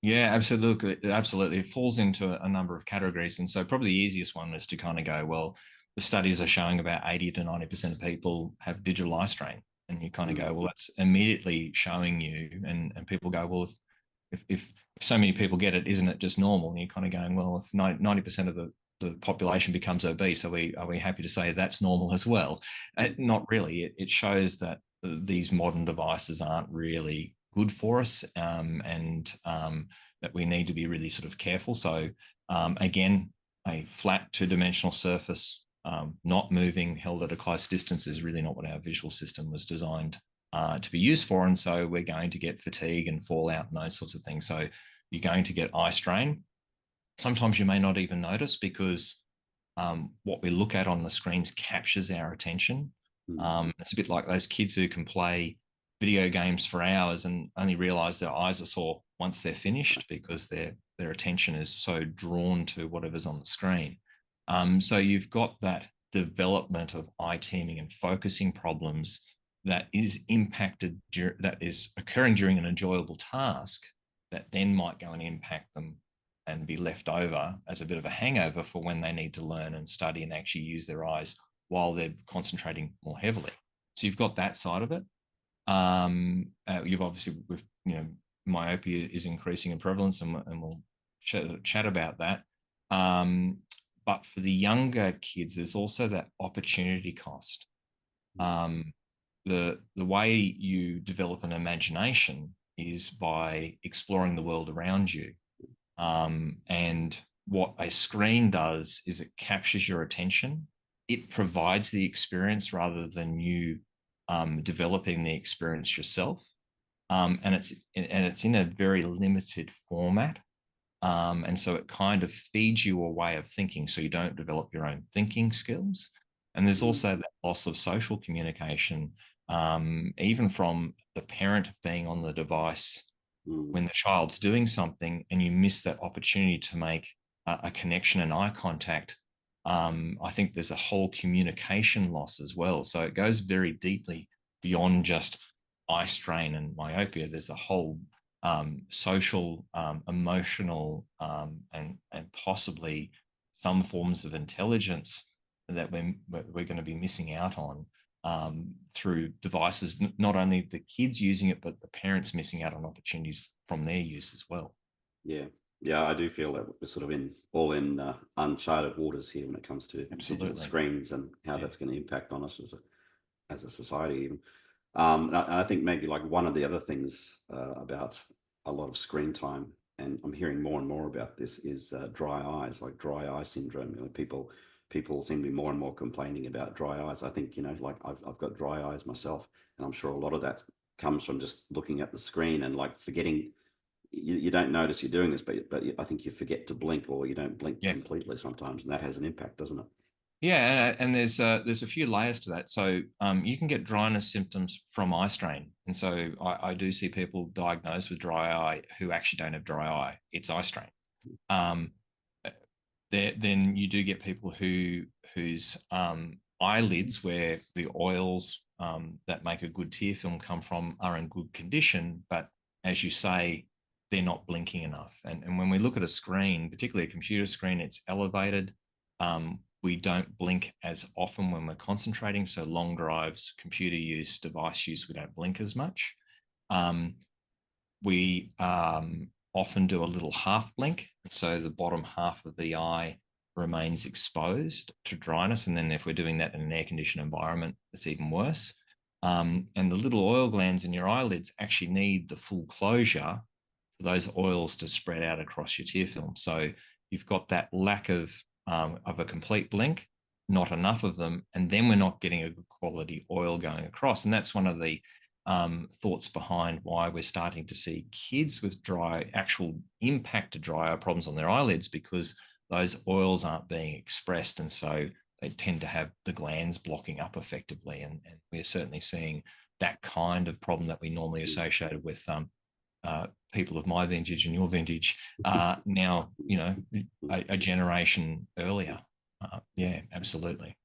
Yeah, absolutely. Absolutely. It falls into a number of categories. And so probably the easiest one is to kind of go, well, the studies are showing about 80 to 90% of people have digital eye strain. And you kind of Mm. go, well, that's immediately showing you, and people go, well, if so many people get it, isn't it just normal? And you're kind of going, well, if 90% of the population becomes obese, are we happy to say that's normal as well? Mm. Not really. It shows that these modern devices aren't really good for us, and that we need to be really sort of careful. So again, a flat two-dimensional surface, not moving, held at a close distance, is really not what our visual system was designed to be used for. And so we're going to get fatigue and fallout and those sorts of things. So you're going to get eye strain. Sometimes you may not even notice because what we look at on the screens captures our attention. Mm. It's a bit like those kids who can play video games for hours and only realize their eyes are sore once they're finished because their attention is so drawn to whatever's on the screen. So you've got that development of eye teaming and focusing problems that is impacted, that is occurring during an enjoyable task that then might go and impact them and be left over as a bit of a hangover for when they need to learn and study and actually use their eyes while they're concentrating more heavily. So you've got that side of it. You've obviously, with myopia is increasing in prevalence, and we'll chat about that. But for the younger kids, there's also that opportunity cost. Um, the way you develop an imagination is by exploring the world around you. And what a screen does is it captures your attention. It provides the experience rather than you developing the experience yourself. And it's in a very limited format. And so it kind of feeds you a way of thinking so you don't develop your own thinking skills. And there's Mm. also that loss of social communication, even from the parent being on the device Mm. when the child's doing something and you miss that opportunity to make a connection and eye contact. I think there's a whole communication loss as well. So it goes very deeply beyond just eye strain and myopia. There's a whole social, emotional, and possibly some forms of intelligence that we're going to be missing out on through devices. Not only the kids using it, but the parents missing out on opportunities from their use as well. Yeah. Yeah, I do feel that we're sort of in uncharted waters here when it comes to digital Absolutely. screens and how Yeah. that's going to impact on us as a society even. And I think maybe like one of the other things about a lot of screen time, and I'm hearing more and more about this, is dry eyes, like dry eye syndrome. You know, people seem to be more and more complaining about dry eyes. I think, like I've got dry eyes myself, and I'm sure a lot of that comes from just looking at the screen and like forgetting. You don't notice you're doing this, but I think you forget to blink, or you don't blink Yeah. completely sometimes, and that has an impact, doesn't it? Yeah, and there's a few layers to that. So you can get dryness symptoms from eye strain, and so I do see people diagnosed with dry eye who actually don't have dry eye. It's eye strain. Um, then you do get people whose eyelids, where the oils that make a good tear film come from, are in good condition, but as you say, they're not blinking enough. And when we look at a screen, particularly a computer screen, it's elevated. We don't blink as often when we're concentrating. So long drives, computer use, device use, we don't blink as much. Um, we often do a little half blink. So the bottom half of the eye remains exposed to dryness. And then if we're doing that in an air conditioned environment, it's even worse. And the little oil glands in your eyelids actually need the full closure for those oils to spread out across your tear film. So you've got that lack of a complete blink, not enough of them, and then we're not getting a good quality oil going across. And that's one of the thoughts behind why we're starting to see kids with actual impact to dry eye problems on their eyelids, because those oils aren't being expressed. And so they tend to have the glands blocking up effectively. And we're certainly seeing that kind of problem that we normally associated with people of my vintage and your vintage now, a generation earlier. Yeah, absolutely.